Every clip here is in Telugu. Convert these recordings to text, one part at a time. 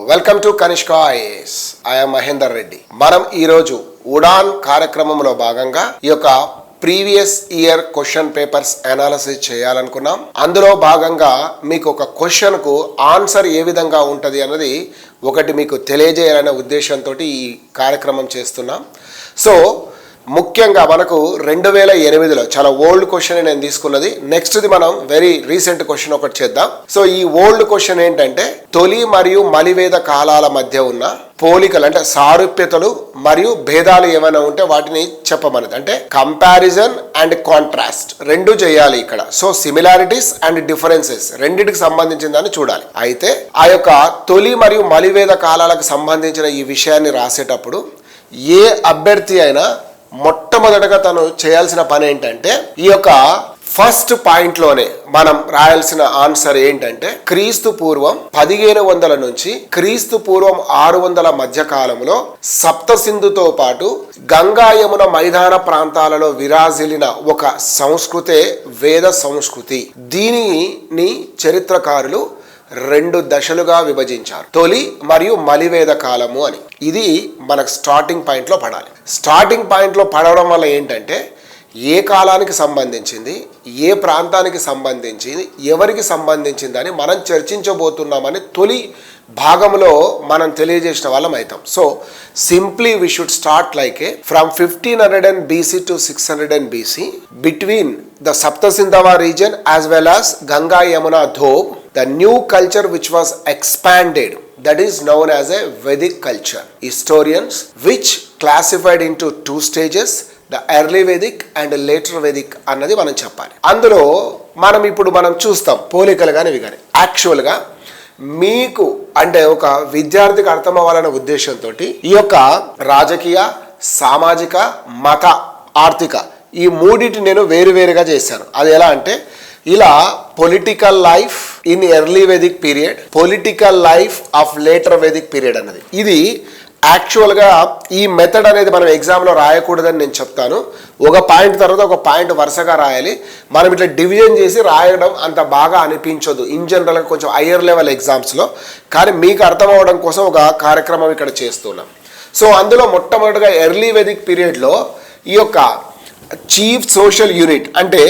Welcome to Kanishka IAS. I'm Mahender Reddy. మనం ఈరోజు ఉడాన్ కార్యక్రమంలో భాగంగా ఈ యొక్క previous year question papers analysis చేయాలనుకున్నాం. అందులో భాగంగా మీకు ఒక క్వశ్చన్ కు ఆన్సర్ ఏ విధంగా ఉంటుంది అన్నది ఒకటి మీకు తెలియజేయాలనే ఉద్దేశంతో ఈ కార్యక్రమం చేస్తున్నాం. సో ముఖ్యంగా మనకు 2008లో చాలా ఓల్డ్ క్వశ్చన్ నేను తీసుకున్నది. నెక్స్ట్ది మనం వెరీ రీసెంట్ క్వశ్చన్ ఒకటి చేద్దాం. సో ఈ ఓల్డ్ క్వశ్చన్ ఏంటంటే తొలి మరియు మలివేద కాలాల మధ్య ఉన్న పోలికలు అంటే సారూప్యతలు మరియు భేదాలు ఏమైనా ఉంటే వాటిని చెప్పమన్నది. అంటే కంపారిజన్ అండ్ కాంట్రాస్ట్ రెండు చేయాలి ఇక్కడ. సో సిమిలారిటీస్ అండ్ డిఫరెన్సెస్ రెండింటికి సంబంధించిన దాన్ని చూడాలి. అయితే ఆ యొక్క తొలి మరియు మలివేద కాలాలకు సంబంధించిన ఈ విషయాన్ని రాసేటప్పుడు ఏ అభ్యర్థి అయినా మొట్టమొదటగా తను చేయాల్సిన పని ఏంటంటే ఈ యొక్క ఫస్ట్ పాయింట్ లోనే మనం రాయాల్సిన ఆన్సర్ ఏంటంటే క్రీస్తు పూర్వం 1500 నుంచి క్రీస్తు పూర్వం 600 మధ్య కాలంలో సప్తసింధుతో పాటు గంగా యమున మైదాన విరాజిల్లిన ఒక సంస్కృతే వేద సంస్కృతి. దీనిని చరిత్రకారులు 2 దశలుగా విభజించారు, తొలి మరియు మలివేద కాలము అని. ఇది మనకు స్టార్టింగ్ పాయింట్ లో పడాలి. స్టార్టింగ్ పాయింట్ లో పడడం వల్ల ఏంటంటే ఏ కాలానికి సంబంధించింది, ఏ ప్రాంతానికి సంబంధించింది, ఎవరికి సంబంధించింది అని మనం చర్చించబోతున్నామని తొలి భాగంలో మనం తెలియజేసిన వాళ్ళం అవుతాం. So simply we should start like a from 1500 BC to 600 BC between the Saptasindhava region as well as Ganga Yamuna Doab, the new culture which was expanded, that is known as a Vedic culture. Historians which classified into 2 stages, the early Vedic and later Vedic అన్నది మనం చెప్పాలి. అందులో మనం చూస్తాం పోలికలు కానీ ఇవి కానీ. యాక్చువల్గా మీకు అంటే ఒక విద్యార్థికి అర్థం అవ్వాలనే ఉద్దేశంతో ఈ యొక్క రాజకీయ, సామాజిక, మత, ఆర్థిక ఈ మూడింటి నేను వేరువేరుగా చేశాను. అది ఎలా అంటే ఇలా political life in early Vedic period, political life of later Vedic period అన్నది. ఇది యాక్చువల్గా ఈ మెథడ్ అనేది మనం ఎగ్జామ్లో రాయకూడదని నేను చెప్తాను. ఒక పాయింట్ తర్వాత ఒక పాయింట్ వరుసగా రాయాలి. మనం ఇట్లా డివిజన్ చేసి రాయడం అంత బాగా అనిపించదు ఇన్ జనరల్గా కొంచెం హయ్యర్ లెవెల్ ఎగ్జామ్స్లో. కానీ మీకు అర్థం అవ్వడం కోసం ఒక కార్యక్రమం ఇక్కడ చేస్తున్నాం. సో అందులో మొట్టమొదటిగా ఎర్లీ వెదిక్ పీరియడ్లో ఈ యొక్క చీఫ్ సోషల్ యూనిట్ అంటే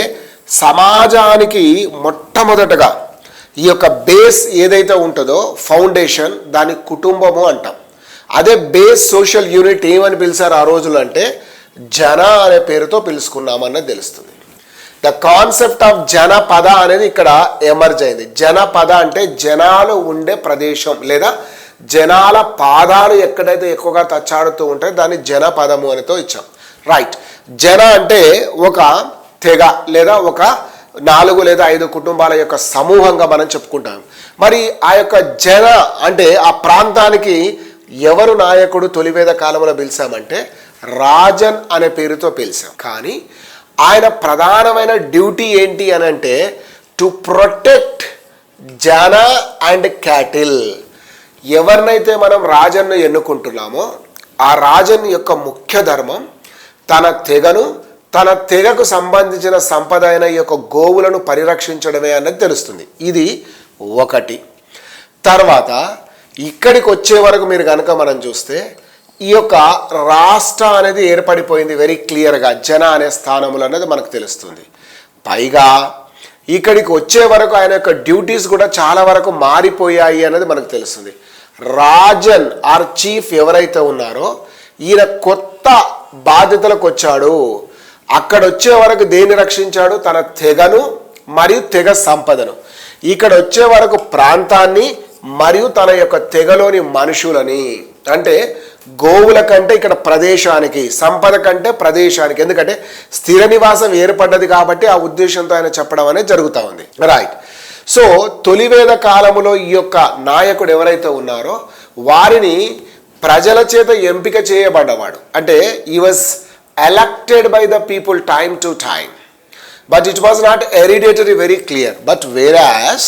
సమాజానికి మొట్టమొదటగా ఈ యొక్క బేస్ ఏదైతే ఉంటుందో ఫౌండేషన్, దాని కుటుంబము అంటాం. అదే బేస్ సోషల్ యూనిట్ ఏమని పిలిచారు ఆ రోజులు అంటే జన అనే పేరుతో పిలుచుకున్నామన్నది తెలుస్తుంది. ద కాన్సెప్ట్ ఆఫ్ జనపద అనేది ఇక్కడ ఎమర్జ్ అయింది. జనపద అంటే జనాలు ఉండే ప్రదేశం లేదా జనాల పాదాలు ఎక్కడైతే ఎక్కువగా తచ్చాడుతూ ఉంటాయో దాన్ని జనపదము అనేతో ఇచ్చాం. రైట్. జన అంటే ఒక తెగ లేదా ఒక 4 లేదా 5 కుటుంబాల యొక్క సమూహంగా మనం చెప్పుకుంటాం. మరి ఆ యొక్క జన అంటే ఆ ప్రాంతానికి ఎవరు నాయకుడు తొలివేద కాలంలో పిలిచామంటే రాజన్ అనే పేరుతో పిలిచాం. కానీ ఆయన ప్రధానమైన డ్యూటీ ఏంటి అని అంటే టు ప్రొటెక్ట్ జన అండ్ క్యాటిల్. ఎవరినైతే మనం రాజన్ను ఎన్నుకుంటున్నామో ఆ రాజన్ యొక్క ముఖ్య ధర్మం తన తెగను, తన తెగకు సంబంధించిన సంపద అయిన ఈ యొక్క గోవులను పరిరక్షించడమే అన్నది తెలుస్తుంది. ఇది ఒకటి. తర్వాత ఇక్కడికి వచ్చే వరకు మీరు కనుక మనం చూస్తే ఈ యొక్క రాష్ట్ర అనేది ఏర్పడిపోయింది వెరీ క్లియర్గా జన అనే స్థానములు అనేది మనకు తెలుస్తుంది. పైగా ఇక్కడికి వచ్చే వరకు ఆయన యొక్క డ్యూటీస్ కూడా చాలా వరకు మారిపోయాయి అనేది మనకు తెలుస్తుంది. రాజన్ ఆర్ చీఫ్ ఎవరైతే ఉన్నారో ఈయన కొత్త బాధ్యతలకు వచ్చాడు. అక్కడ వచ్చే వరకు దేన్ని రక్షించాడు? తన తెగను మరియు తెగ సంపదను. ఇక్కడ వచ్చే వరకు ప్రాంతాన్ని మరియు తన యొక్క తెగలోని మనుషులని, అంటే గోవుల కంటే ఇక్కడ ప్రదేశానికి, సంపద కంటే ప్రదేశానికి, ఎందుకంటే స్థిర నివాసం ఏర్పడ్డది కాబట్టి ఆ ఉద్దేశంతో ఆయన చెప్పడం అనేది జరుగుతూ ఉంది. రైట్. సో తొలివేద కాలములో ఈ యొక్క నాయకుడు ఎవరైతే ఉన్నారో వారిని ప్రజల చేత ఎంపిక చేయబడ్డవాడు. అంటే ఈ was elected by the people time to time, but it was not hereditary, very clear. But whereas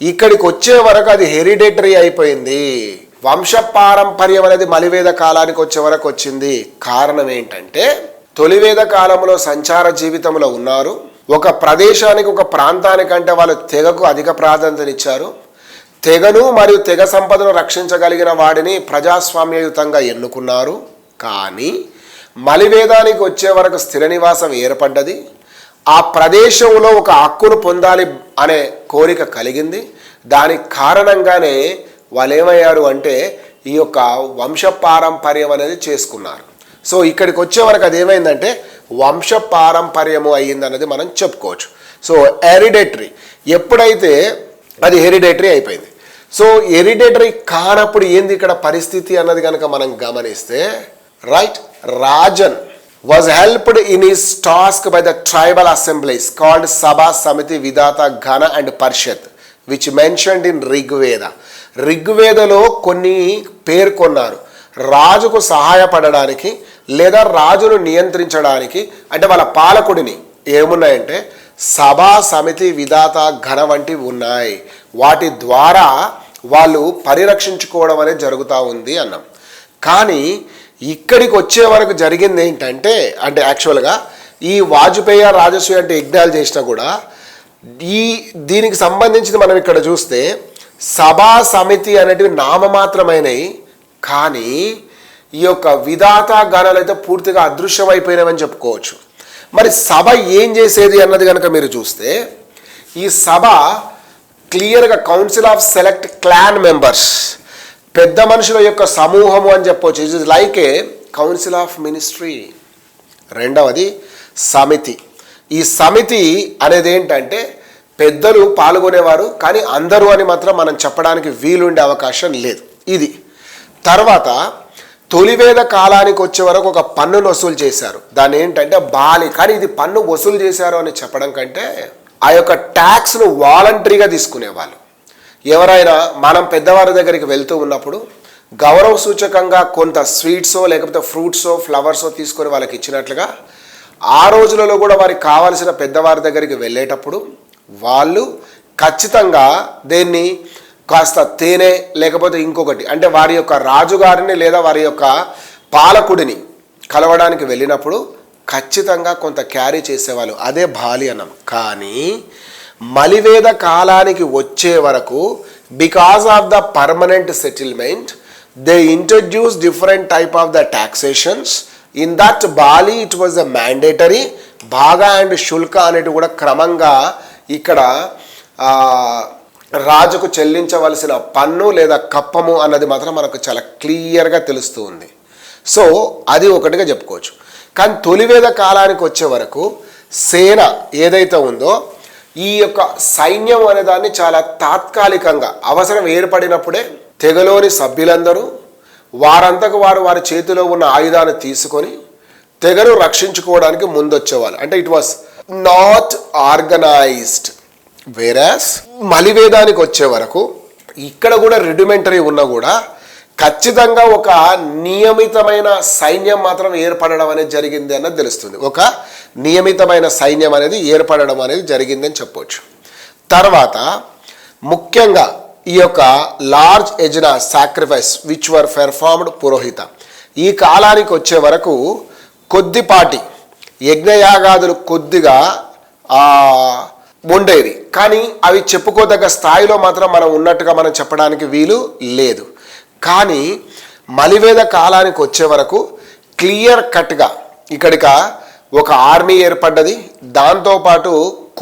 ఇక్కడికి వచ్చే వరకు అది హెరిడేటరీ అయిపోయింది. వంశపారంపర్యం అనేది మలివేద కాలానికి వచ్చే వరకు వచ్చింది. కారణం ఏంటంటే తొలివేద కాలంలో సంచార జీవితంలో ఉన్నారు. ఒక ప్రదేశానికి, ఒక ప్రాంతానికంటే వాళ్ళు తెగకు అధిక ప్రాధాన్యతనిచ్చారు. తెగను మరియు తెగ సంపదను రక్షించగలిగిన వాడిని ప్రజాస్వామ్యయుతంగా ఎన్నుకున్నారు. కానీ మలివేదానికి వచ్చే వరకు స్థిర నివాసం ఏర్పడ్డది. ఆ ప్రదేశంలో ఒక హక్కును పొందాలి అనే కోరిక కలిగింది. దానికి కారణంగానే వాళ్ళు ఏమయ్యారు అంటే ఈ యొక్క వంశపారంపర్యం అనేది చేసుకున్నారు. సో ఇక్కడికి వచ్చే వరకు అది ఏమైందంటే వంశపారంపర్యము అయ్యిందన్నది మనం చెప్పుకోవచ్చు. సో హెరిడేటరీ ఎప్పుడైతే అది హెరిడేటరీ అయిపోయింది. సో హెరిడేటరీ కానప్పుడు ఏంది ఇక్కడ పరిస్థితి అన్నది కనుక మనం గమనిస్తే, right, Rajan was helped in his task by the tribal assemblies called Sabha, Samiti, Vidata, Ghana and Parshad, which mentioned in Rigveda. రిగ్వేదలో కొన్ని పేర్కొన్నారు రాజుకు సహాయపడడానికి లేదా రాజును నియంత్రించడానికి. అంటే వాళ్ళ పాలకుడిని ఏమున్నాయంటే సభా, సమితి, విధాత, ఘన వంటివి ఉన్నాయి. వాటి ద్వారా వాళ్ళు పరిరక్షించుకోవడం అనేది జరుగుతూ ఉంది అన్నాం. కానీ ఇక్కడికి వచ్చే వరకు జరిగింది ఏంటంటే, అంటే యాక్చువల్గా ఈ వాజ్పేయి రాజసూయ అంటే యజ్ఞాలు చేసినా కూడా దీనికి సంబంధించి మనం ఇక్కడ చూస్తే సభా, సమితి అనేటివి నామమాత్రమైనవి. కానీ ఈ యొక్క విధాత గణాలు అయితే పూర్తిగా అదృశ్యమైపోయినవని చెప్పుకోవచ్చు. మరి సభ ఏం చేసేది అన్నది కనుక మీరు చూస్తే, ఈ సభ క్లియర్గా council of select clan members, పెద్ద మనుషుల యొక్క సమూహము అని చెప్పవచ్చు. It is like A council of ministry. రెండవది సమితి. ఈ సమితి అనేది ఏంటంటే పెద్దలు పాల్గొనేవారు, కానీ అందరూ అని మాత్రం మనం చెప్పడానికి వీలుండే అవకాశం లేదు. ఇది తర్వాత తొలివేద కాలానికి వచ్చే వరకు ఒక పన్నును వసూలు చేశారు. దాన్ని ఏంటంటే బాలి. కానీ ఇది పన్ను వసూలు చేశారు అని చెప్పడం కంటే ఆ యొక్క ట్యాక్స్ను వాలంటరీగా తీసుకునేవాళ్ళు. ఎవరైనా మనం పెద్దవారి దగ్గరికి వెళ్తూ ఉన్నప్పుడు గౌరవ సూచకంగా కొంత స్వీట్సో లేకపోతే ఫ్రూట్సో ఫ్లవర్సో తీసుకొని వాళ్ళకి ఇచ్చినట్లుగా ఆ రోజులలో కూడా వారికి కావలసిన పెద్దవారి దగ్గరికి వెళ్ళేటప్పుడు వాళ్ళు ఖచ్చితంగా దేన్ని కాస్త తేనె లేకపోతే ఇంకొకటి, అంటే వారి యొక్క రాజుగారిని లేదా వారి యొక్క పాలకుడిని కలవడానికి వెళ్ళినప్పుడు ఖచ్చితంగా కొంత క్యారీ చేసేవాళ్ళు. అదే బాలి అన్నం. కానీ మలివేద కాలానికి వచ్చే వరకు because of the permanent settlement they introduce different type of the taxations. In that బాలి ఇట్ వాజ్ ద మ్యాండేటరీ. భాగా అండ్ శుల్క అనేటివి కూడా క్రమంగా ఇక్కడ రాజుకు చెల్లించవలసిన పన్ను లేదా కప్పము అన్నది మాత్రం మనకు చాలా క్లియర్గా తెలుస్తూ ఉంది. సో అది ఒకటిగా చెప్పుకోవచ్చు. కానీ తొలివేద కాలానికి వచ్చే వరకు సేన ఏదైతే ఉందో ఈ యొక్క సైన్యం అనే దాన్ని చాలా తాత్కాలికంగా అవసరం ఏర్పడినప్పుడే తెగలోని సభ్యులందరూ వారంతకు వారి చేతిలో ఉన్న ఆయుధాన్ని తీసుకొని తెగను రక్షించుకోవడానికి ముందొచ్చేవాళ్ళు. అంటే ఇట్ వాస్ నాట్ ఆర్గనైజ్డ్. వేరాస్ మలివేదానికి వచ్చే వరకు ఇక్కడ కూడా రుడిమెంటరీ ఉన్నా కూడా ఖచ్చితంగా ఒక నియమితమైన సైన్యం మాత్రం ఏర్పడడం అనేది జరిగింది అన్నది తెలుస్తుంది. ఒక నియమితమైన సైన్యం అనేది ఏర్పడడం అనేది జరిగిందని చెప్పవచ్చు. తర్వాత ముఖ్యంగా ఈ యొక్క లార్జ్ ఎజ్నా సాక్రిఫైస్ విచ్ వర్ పెర్ఫార్మ్డ్ పురోహిత. ఈ కాలానికి వచ్చే వరకు కొద్దిపాటి యజ్ఞయాగాదులు కొద్దిగా ఉండేవి, కానీ అవి చెప్పుకోదగ్గ స్థాయిలో మాత్రం మనం ఉన్నట్టుగా మనం చెప్పడానికి వీలు లేదు. కానీ మలివేద కాలానికి వచ్చే వరకు క్లియర్ కట్గా ఇక్కడిక ఒక ఆర్మీ ఏర్పడ్డది. దాంతోపాటు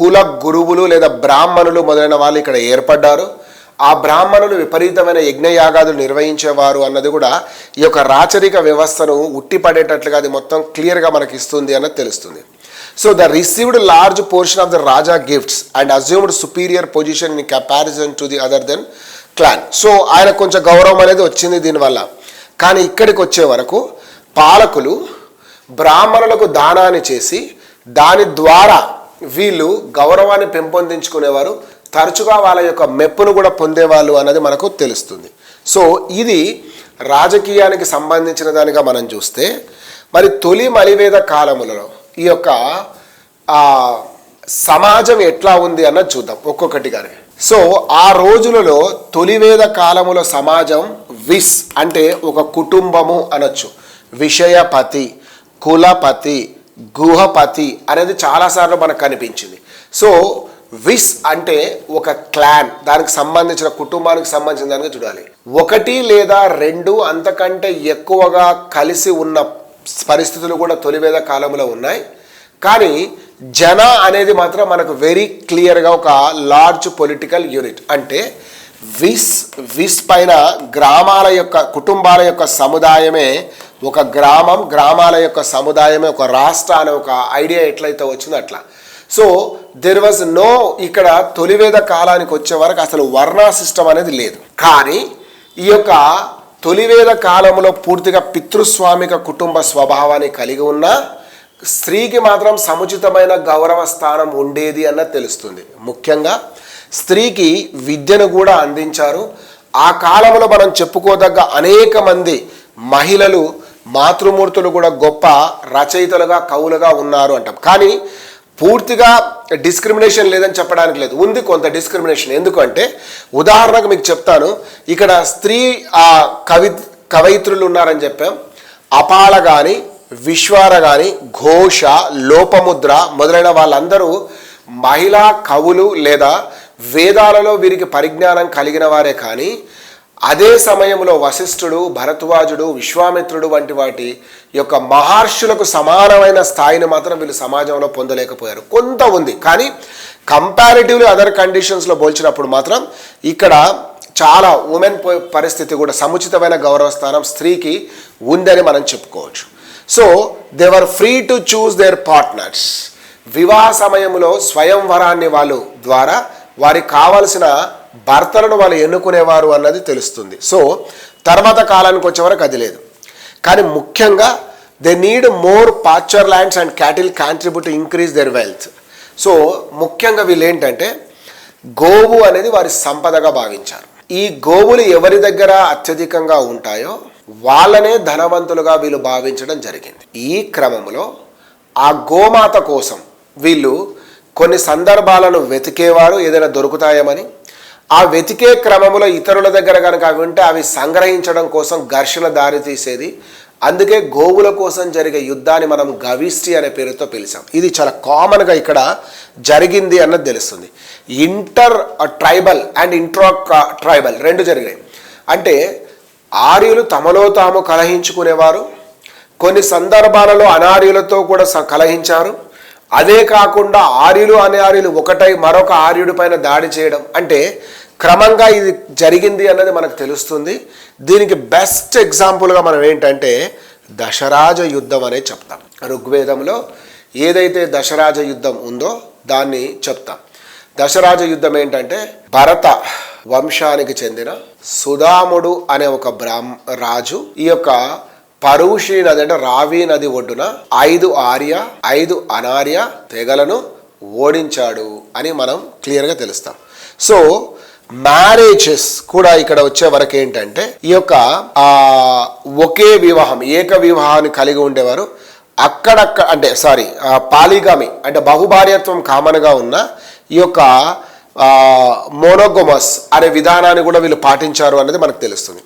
కుల గురువులు లేదా బ్రాహ్మణులు మొదలైన వాళ్ళు ఇక్కడ ఏర్పడ్డారు. ఆ బ్రాహ్మణులు విపరీతమైన యజ్ఞయాగాదులు నిర్వహించేవారు అన్నది కూడా ఈ యొక్క రాచరిక వ్యవస్థను ఉట్టిపడేటట్లుగా అది మొత్తం క్లియర్గా మనకి ఇస్తుంది అన్నది తెలుస్తుంది. So the received large portion of the raja gifts and assumed superior position in comparison to the other then clan. So ఆయన కొంచెం గౌరవం అనేది వచ్చింది దీనివల్ల. కానీ ఇక్కడికి వచ్చే వరకు పాలకులు బ్రాహ్మణులకు దానాన్ని చేసి దాని ద్వారా వీళ్ళు గౌరవాన్ని పెంపొందించుకునేవారు, తరచుగా వాళ్ళ యొక్క మెప్పును కూడా పొందేవాళ్ళు అన్నది మనకు తెలుస్తుంది. సో ఇది రాజకీయానికి సంబంధించిన దానిగా మనం చూస్తే, మరి తొలి మలివేద కాలములలో ఈ యొక్క సమాజం ఎట్లా ఉంది అన్నది చూద్దాం ఒక్కొక్కటిగానే. సో ఆ రోజులలో తొలివేద కాలముల సమాజం విస్ అంటే ఒక కుటుంబము అనొచ్చు. విషయపతి, కులపతి, గుహపతి అనేది చాలాసార్లు మనకు కనిపించింది. సో విస్ అంటే ఒక క్లాన్, దానికి సంబంధించిన కుటుంబానికి సంబంధించిన దానికి చూడాలి. ఒకటి లేదా రెండు అంతకంటే ఎక్కువగా కలిసి ఉన్న పరిస్థితులు కూడా తొలివేద కాలంలో ఉన్నాయి. కానీ జన అనేది మాత్రం మనకు వెరీ క్లియర్గా ఒక లార్జ్ పొలిటికల్ యూనిట్. అంటే విస్ పైన గ్రామాల యొక్క కుటుంబాల యొక్క సముదాయమే ఒక గ్రామం, గ్రామాల యొక్క సముదాయమే ఒక రాష్ట్ర అనే ఒక ఐడియా ఎట్లయితే వచ్చిందో అట్లా. సో దెర్ వాజ్ నో, ఇక్కడ తొలివేద కాలానికి వచ్చే వరకు అసలు వర్ణ సిస్టమ్ అనేది లేదు. కానీ ఈ యొక్క తొలివేద కాలంలో పూర్తిగా పితృస్వామిక కుటుంబ స్వభావాన్ని కలిగి ఉన్న స్త్రీకి మాత్రం సముచితమైన గౌరవ స్థానం ఉండేది అన్నది తెలుస్తుంది. ముఖ్యంగా స్త్రీకి విద్యను కూడా అందించారు. ఆ కాలంలో మనం చెప్పుకోదగ్గ అనేక మంది మహిళలు మాతృమూర్తులు కూడా గొప్ప రచయితలుగా కవులుగా ఉన్నారు అంటాం. కానీ పూర్తిగా డిస్క్రిమినేషన్ లేదని చెప్పడానికి లేదు, ఉంది కొంత డిస్క్రిమినేషన్. ఎందుకంటే ఉదాహరణకు మీకు చెప్తాను, ఇక్కడ స్త్రీ కవయిత్రులు ఉన్నారని చెప్పాం. అపాల కానీ, విశ్వార కానీ, ఘోష, లోపముద్ర మొదలైన వాళ్ళందరూ మహిళా కవులు లేదా వేదాలలో వీరికి పరిజ్ఞానం కలిగిన వారే. కానీ అదే సమయంలో వశిష్ఠుడు, భరద్వాజుడు, విశ్వామిత్రుడు వంటి వాటి యొక్క మహర్షులకు సమానమైన స్థాయిని మాత్రం వీళ్ళు సమాజంలో పొందలేకపోయారు. కొంత ఉంది, కానీ కంపారిటివ్లీ అదర్ కండిషన్స్లో పోల్చినప్పుడు మాత్రం ఇక్కడ చాలా ఉమెన్ పరిస్థితి కూడా సముచితమైన గౌరవ స్థానం స్త్రీకి ఉందని మనం చెప్పుకోవచ్చు. So they were free to choose their partners. వివాహ సమయంలో స్వయంవరాన్ని వాళ్ళు ద్వారా వారికి కావలసిన భర్తలను వాళ్ళు ఎన్నుకునేవారు అన్నది తెలుస్తుంది. సో తర్వాత కాలానికి వచ్చే వరకు అది లేదు. కానీ ముఖ్యంగా they need more pasture lands and cattle contribute to increase their wealth. So ముఖ్యంగా వీళ్ళు ఏంటంటే గోవు అనేది వారి సంపదగా భావించారు. ఈ గోవులు ఎవరి దగ్గర అత్యధికంగా ఉంటాయో వాళ్ళనే ధనవంతులుగా వీళ్ళు భావించడం జరిగింది. ఈ క్రమంలో ఆ గోమాత కోసం వీళ్ళు కొన్ని సందర్భాలను వెతికేవారు, ఏదైనా దొరుకుతాయేమని. ఆ వెతికే క్రమంలో ఇతరుల దగ్గర కనుక అవి ఉంటే అవి సంగ్రహించడం కోసం ఘర్షణ దారి తీసేది. అందుకే గోవుల కోసం జరిగే యుద్ధాన్ని మనం గవిష్టి అనే పేరుతో పిలిచాం. ఇది చాలా కామన్గా ఇక్కడ జరిగింది అన్నది తెలుస్తుంది. Inter tribal and intra tribal రెండు జరిగాయి. అంటే ఆర్యులు తమలో తాము కలహించుకునేవారు, కొన్ని సందర్భాలలో అనార్యులతో కూడా కలహించారు. అదే కాకుండా ఆర్యులు అనార్యులు ఒకటై మరొక ఆర్యుడి పైన దాడి చేయడం, అంటే క్రమంగా ఇది జరిగింది అన్నది మనకు తెలుస్తుంది. దీనికి బెస్ట్ ఎగ్జాంపుల్గా మనం ఏంటంటే దశరాజ యుద్ధం అనేది చెప్తాం. ఋగ్వేదంలో ఏదైతే దశరాజ యుద్ధం ఉందో దాన్ని చెప్తాం. దశరాజ యుద్ధం ఏంటంటే భరత వంశానికి చెందిన సుధాముడు అనే ఒక రాజు ఈ యొక్క పరుషి నది అంటే రావి నది ఒడ్డున 5 ఆర్య 5 అనార్య తెగలను ఓడించాడు అని మనం క్లియర్గా తెలుస్తాం. సో మ్యారేజెస్ కూడా ఇక్కడ వచ్చే వరకు ఏంటంటే ఈ యొక్క ఒకే వివాహం, ఏక వివాహాన్ని కలిగి ఉండేవారు. అక్కడక్కడ అంటే పాలిగామి అంటే బహుభార్యత్వం కామన్గా ఉన్న ఈ యొక్క మోనోగోమస్ అనే విధానాన్ని కూడా వీళ్ళు పాటించారు అనేది మనకు తెలుస్తుంది.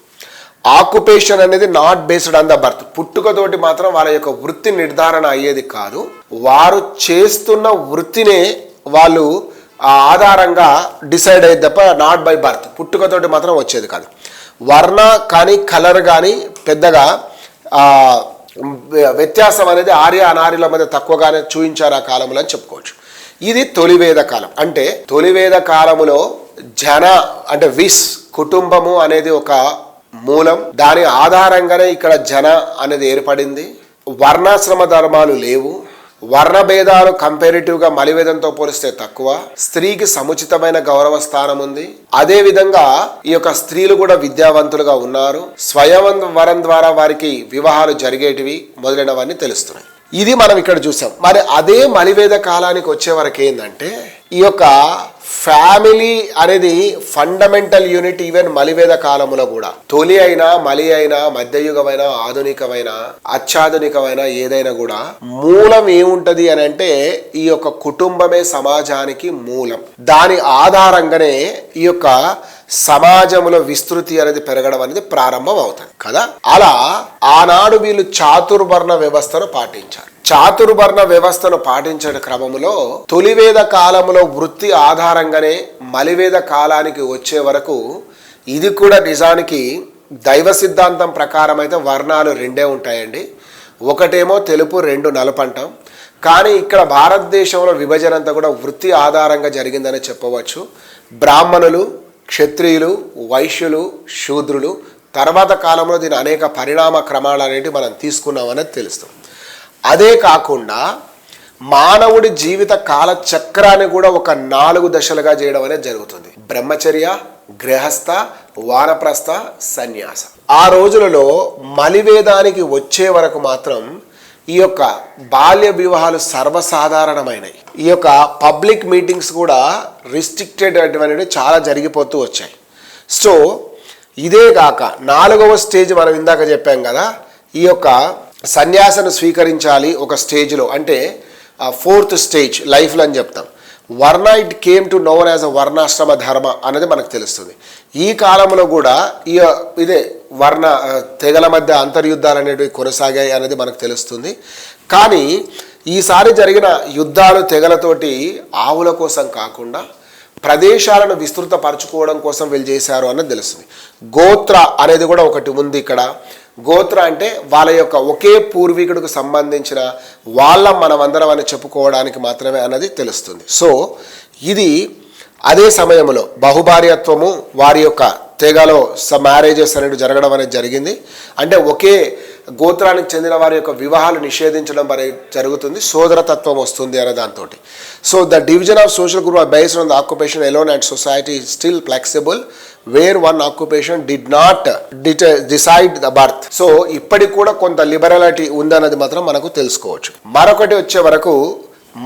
ఆక్యుపేషన్ అనేది not based on the birth, పుట్టుకతోటి మాత్రం వాళ్ళ యొక్క వృత్తి నిర్ధారణ అయ్యేది కాదు. వారు చేస్తున్న వృత్తినే వాళ్ళు ఆధారంగా డిసైడ్ అయ్యేది తప్ప నాట్ బై బర్త్, పుట్టుకతోటి మాత్రం వచ్చేది కాదు. వర్ణ కానీ కలర్ కానీ పెద్దగా వ్యత్యాసం అనేది ఆర్య అనార్యుల మధ్య తక్కువగానే చూపించారు ఆ కాలంలో అని చెప్పుకోవచ్చు. ఇది తొలివేద కాలం. అంటే తొలివేద కాలములో జన అంటే విస్ కుటుంబము అనేది ఒక మూలం, దాని ఆధారంగానే ఇక్కడ జన అనేది ఏర్పడింది. వర్ణాశ్రమ ధర్మాలు లేవు, వర్ణ భేదాలు కంపారిటివ్గా మలివేదంతో పోలిస్తే తక్కువ. స్త్రీకి సముచితమైన గౌరవ స్థానం ఉంది. అదే విధంగా ఈ యొక్క స్త్రీలు కూడా విద్యావంతులుగా ఉన్నారు. స్వయంవరం ద్వారా వారికి వివాహాలు జరిగేటివి మొదలైనవన్నీ తెలుస్తున్నాయి. ఇది మనం ఇక్కడ చూసాం. మరి అదే మలివేద కాలానికి వచ్చే వరకు ఏంటంటే ఈ యొక్క ఫ్యామిలీ అనేది ఫండమెంటల్ యూనిట్ ఈవెన్ మలివేద కాలములో కూడా. తొలి అయినా మలి అయినా మధ్యయుగమైన ఆధునికమైన అత్యాధునికమైన ఏదైనా కూడా మూలం ఏముంటది అని అంటే ఈ యొక్క కుటుంబమే సమాజానికి మూలం. దాని ఆధారంగానే ఈ యొక్క సమాజంలో విస్తృతి అనేది పెరగడం అనేది ప్రారంభం అవుతుంది కదా. అలా ఆనాడు వీళ్ళు చాతుర్వర్ణ వ్యవస్థను పాటించారు. చాతుర్వర్ణ వ్యవస్థను పాటించే క్రమంలో తొలివేద కాలంలో వృత్తి ఆధారంగానే మలివేద కాలానికి వచ్చే వరకు ఇది కూడా నిజానికి దైవ సిద్ధాంతం ప్రకారం అయితే వర్ణాలు రెండే ఉంటాయండి. ఒకటేమో తెలుపు, రెండు నలుపు అంటాం. కానీ ఇక్కడ భారతదేశంలో విభజన అంతా కూడా వృత్తి ఆధారంగా జరిగిందని చెప్పవచ్చు. బ్రాహ్మణులు, క్షత్రియులు, వైశ్యులు, శూద్రులు, తర్వాత కాలంలో దీని అనేక పరిణామ క్రమాలు అనేవి మనం తీసుకున్నాం అనేది తెలుస్తుంది. అదే కాకుండా మానవుడి జీవిత కాల చక్రాన్ని కూడా ఒక 4 దశలుగా చేయడం అనేది జరుగుతుంది. బ్రహ్మచర్య, గృహస్థ, వానప్రస్థ, సన్యాస. ఆ రోజులలో మలివేదానికి వచ్చే వరకు మాత్రం ఈ యొక్క బాల్య వివాహాలు సర్వసాధారణమైనవి. ఈ యొక్క పబ్లిక్ మీటింగ్స్ కూడా రిస్ట్రిక్టెడ్ అటువంటివి చాలా జరిగిపోతూ వచ్చాయి. సో ఇదే కాక 4వ స్టేజ్ మనం ఇందాక చెప్పాం కదా, ఈ యొక్క సన్యాసను స్వీకరించాలి ఒక స్టేజ్లో, అంటే 4th స్టేజ్ లైఫ్లో అని చెప్తాం. వర్ణ it came to known as a వర్ణాశ్రమ ధర్మ అనేది మనకు తెలుస్తుంది. ఈ కాలంలో కూడా ఇదే వర్ణ తెగల మధ్య అంతర్యుద్ధాలు అనేవి కొనసాగాయి అనేది మనకు తెలుస్తుంది. కానీ ఈసారి జరిగిన యుద్ధాలు తెగలతోటి ఆవుల కోసం కాకుండా ప్రదేశాలను విస్తృతపరచుకోవడం కోసం వీళ్ళు చేశారు అన్నది తెలుస్తుంది. గోత్ర అనేది కూడా ఒకటి ఉంది ఇక్కడ. గోత్ర అంటే వాళ్ళ యొక్క ఒకే పూర్వీకుడికి సంబంధించిన మనమందరం అని చెప్పుకోవడానికి మాత్రమే అన్నది తెలుస్తుంది. సో ఇది అదే సమయంలో బహుభార్యత్వము, వారి యొక్క తెగలో మ్యారేజెస్ అనేవి జరగడం అనేది జరిగింది. అంటే ఒకే గోత్రానికి చెందిన వారి యొక్క వివాహాలు నిషేధించడం అనేది జరుగుతుంది. సోదరతత్వం వస్తుంది అనే దాంతో. So the division of social group are based on the occupation alone and society still flexible where one occupation did not decide the birth. So ఇప్పటికి కూడా కొంత లిబరాలిటీ ఉందన్నది మాత్రం మనకు తెలుసుకోవచ్చు. మరొకటి వచ్చే వరకు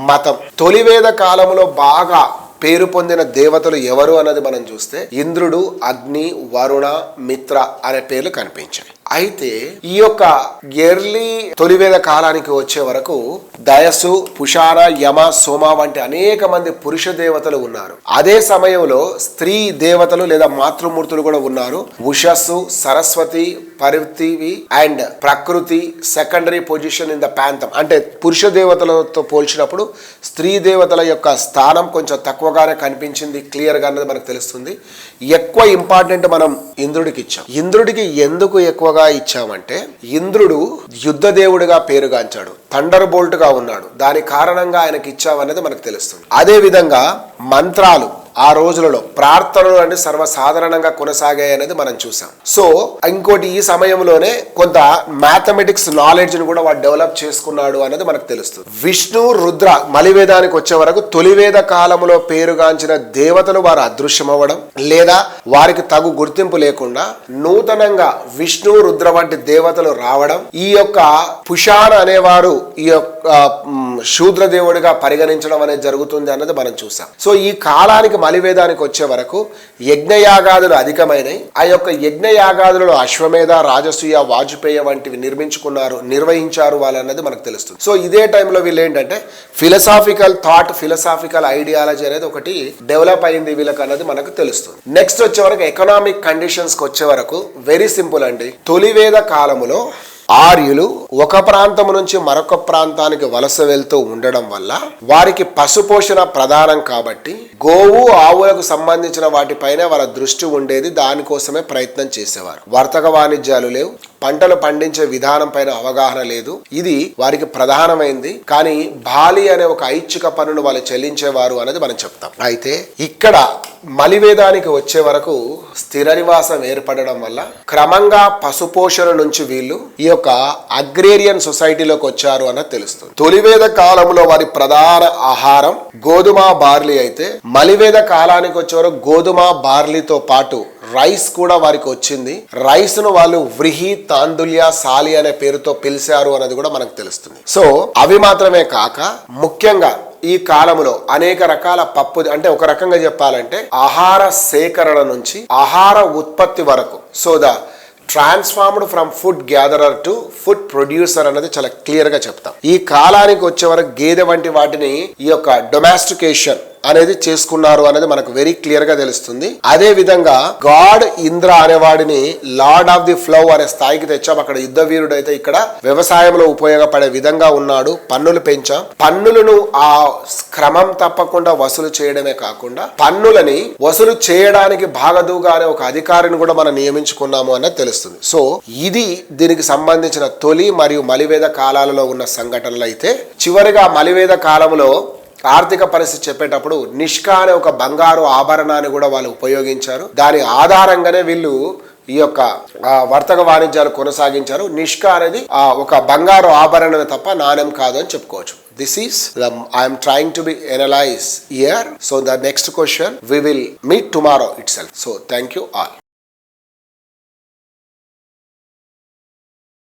మతం. తొలివేద కాలంలో బాగా పేరు పొందిన దేవతలు ఎవరు అన్నది మనం చూస్తే ఇంద్రుడు, అగ్ని, వరుణ, మిత్ర అనే పేర్లు కనిపించాయి. అయితే ఈ యొక్క ఎర్లీ తొలివేద కాలానికి వచ్చే వరకు దయసు, పుషార, యమ, సోమ వంటి అనేక మంది పురుష దేవతలు ఉన్నారు. అదే సమయంలో స్త్రీ దేవతలు లేదా మాతృమూర్తులు కూడా ఉన్నారు. ఉషస్సు, సరస్వతి, పరితివి అండ్ ప్రకృతి సెకండరీ పొజిషన్ ఇన్ ద ప్యాంతం. అంటే పురుష దేవతలతో పోల్చినప్పుడు స్త్రీ దేవతల యొక్క స్థానం కొంచెం తక్కువగానే కనిపించింది క్లియర్గా అన్నది మనకు తెలుస్తుంది. ఎక్కువ ఇంపార్టెంట్ మనం ఇంద్రుడికి ఇచ్చాం. ఇంద్రుడికి ఎందుకు ఎక్కువగా ఇచ్చామంటే ఇంద్రుడు యుద్ధ దేవుడిగా పేరుగాంచాడు, థండర్ బోల్ట్ గా ఉన్నాడు. దాని కారణంగా ఆయనకి ఇచ్చామనేది మనకు తెలుస్తుంది. అదే విధంగా మంత్రాలు ఆ రోజులలో ప్రార్థనలు అంటే సర్వసాధారణంగా కొనసాగాయి అనేది మనం చూసాం. సో ఇంకోటి ఈ సమయంలోనే కొంత మ్యాథమెటిక్స్ నాలెడ్జ్ ని కూడా వాడు డెవలప్ చేసుకున్నాడు అనేది మనకు తెలుస్తుంది. విష్ణు, రుద్ర మలివేదానికి వచ్చే వరకు తొలివేద కాలంలో పేరుగాంచిన దేవతలు వారు అదృశ్యమవ్వడం లేదా వారికి తగు గుర్తింపు లేకుండా నూతనంగా విష్ణు, రుద్ర వంటి దేవతలు రావడం, ఈ యొక్క పుషాన అనేవారు ఈ యొక్క శూద్ర దేవుడిగా పరిగణించడం అనేది జరుగుతుంది అన్నది మనం చూసాం. సో ఈ కాలానికి మలివేదానికి వచ్చే వరకు యజ్ఞయాగాదులు అధికమైనవి. ఆ యొక్క యజ్ఞయాగాదులలో అశ్వమేధ, రాజసూయ, వాజపేయ వంటివి నిర్వహించారు వాళ్ళు అన్నది మనకు తెలుస్తుంది. సో ఇదే టైంలో వీళ్ళు ఏంటంటే ఫిలసాఫికల్ థాట్, ఫిలసాఫికల్ ఐడియాలజీ అనేది ఒకటి డెవలప్ అయింది వీళ్ళకి అన్నది మనకు తెలుస్తుంది. నెక్స్ట్ వచ్చే వరకు ఎకనామిక్ కండిషన్స్ కి వచ్చే వరకు వెరీ సింపుల్ అండి. తొలివేద కాలములో ఆర్యులు ఒక ప్రాంతం నుంచి మరొక ప్రాంతానికి వలస వెళ్తూ ఉండడం వల్ల వారికి పశుపోషణ ప్రధానం కాబట్టి గోవు, ఆవులకు సంబంధించిన వాటిపైన వాళ్ళ దృష్టి ఉండేది. దానికోసమే ప్రయత్నం చేసేవారు. వర్తక వాణిజ్యాలు లేవు, పంటలు పండించే విధానం పైన అవగాహన లేదు. ఇది వారికి ప్రధానమైంది. కానీ బాలి అనే ఒక ఐచ్ఛిక పన్నును వాళ్ళు చెల్లించేవారు అనేది మనం చెప్తాం. అయితే ఇక్కడ మలివేదానికి వచ్చే వరకు స్థిర నివాసం ఏర్పడడం వల్ల క్రమంగా పశుపోషణ నుంచి వీళ్ళు ఈ యొక్క అగ్రేరియన్ సొసైటీలోకి వచ్చారు అన్నది తెలుస్తుంది. తొలివేద కాలంలో వారి ప్రధాన ఆహారం గోధుమ, బార్లీ అయితే మలివేద కాలానికి వచ్చే వరకు గోధుమ, బార్లీతో పాటు రైస్ కూడా వారికి వచ్చింది. రైస్ ను వాళ్ళు వ్రిహి, తాందుల్య, సాలి అనే పేరుతో పిలిచారు అన్నది కూడా మనకు తెలుస్తుంది. సో అవి మాత్రమే కాక ముఖ్యంగా ఈ కాలంలో అనేక రకాల పప్పు, అంటే ఒక రకంగా చెప్పాలంటే ఆహార సేకరణ నుంచి ఆహార ఉత్పత్తి వరకు, so the transformed from food gatherer to food producer అనేది చాలా క్లియర్ గా చెప్తాం. ఈ కాలానికి వచ్చే వరకు గేదె వంటి వాటిని ఈ యొక్క డొమెస్టికేషన్ అనేది చేసుకున్నారు అనేది మనకు వెరీ క్లియర్ గా తెలుస్తుంది. అదే విధంగా గాడ్ ఇంద్ర అనేవాడిని లార్డ్ ఆఫ్ ది ఫ్లవ్ అనే స్థాయికి తెచ్చాం. అక్కడ యుద్ధ వీరుడు అయితే ఇక్కడ వ్యవసాయంలో ఉపయోగపడే విధంగా ఉన్నాడు. పన్నులు పెంచాం. పన్నులను ఆ క్రమం తప్పకుండా వసూలు చేయడమే కాకుండా పన్నులని వసూలు చేయడానికి భాగదుగా అనే ఒక అధికారిని కూడా మనం నియమించుకున్నాము అన్నది తెలుస్తుంది. సో ఇది దీనికి సంబంధించిన తొలి మరియు మలివేద కాలాలలో ఉన్న సంఘటనలు. అయితే చివరిగా మలివేద కాలంలో ఆర్థిక పరిస్థితి చెప్పేటప్పుడు నిష్కా అనే ఒక బంగారు ఆభరణాన్ని కూడా వాళ్ళు ఉపయోగించారు. దాని ఆధారంగానే వీళ్ళు ఈ యొక్క వర్తక వాణిజ్యాలు కొనసాగించారు. నిష్కా అనేది ఒక బంగారు ఆభరణమే తప్ప నాణ్యం కాదు అని చెప్పుకోవచ్చు. This is I am trying to be analyze here. So the next question we will meet tomorrow itself. So thank you all.